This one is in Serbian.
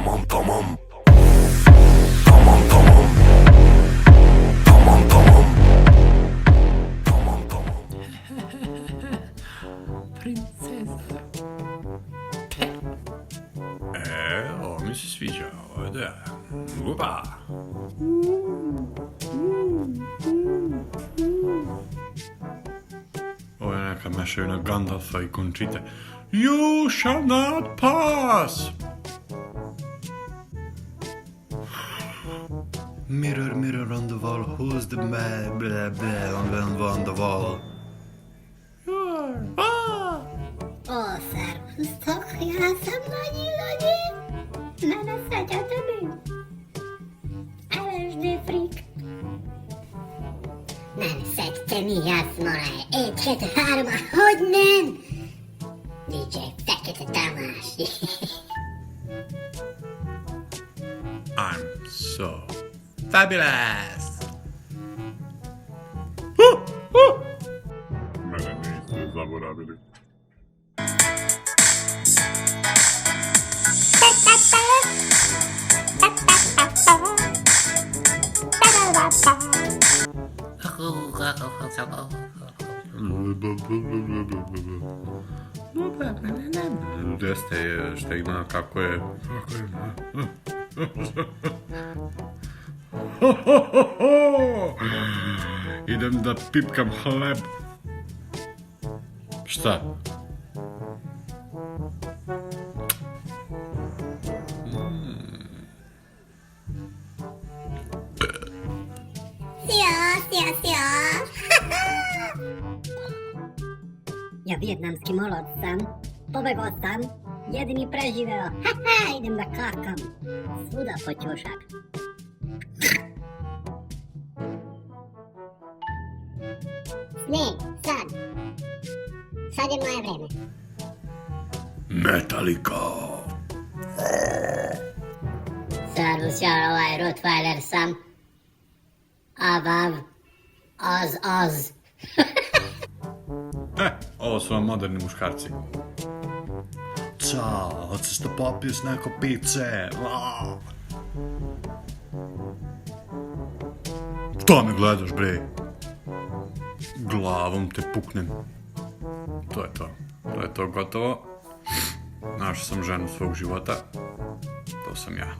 Tamam tamam. Tamam tamam. Tamam tamam. Tamam tamam. Princesa. O mi se sviđao, da. Upa. Ovo je neka mešavina Gandalfa i Končite. You shall not pass! Mirror, mirror on the wall, who's the man, blah, blah, on the wall. O, servus, to ja sam na Nilonie. Mene sećate mi? Aležni frik. Mene sećate mi, ja sam onaj Ed Harma Hodnen. DJ Fekete Tamaš. I'm so fabulous! Mene niste zaboravili. Gdje ste, šta ima, kako je? Idem da pipkam hleb. Šta? Sja. Ja vijetnamski molot sam. Pobegao sam. Jedini preživeo. Idem da kakam. Svuda po ćošak. Sneg, sad. Sad je moje vreme. Metallica. Servus, ja ovaj Rottweiler sam. Avav. Az. Ovo su vam moderni muškarci. Ćao, hoćeš da popiješ neko piće? Šta me gledaš, bre? Glavom te puknem. To je to, gotovo. Našao sam ženu svog života. To sam ja.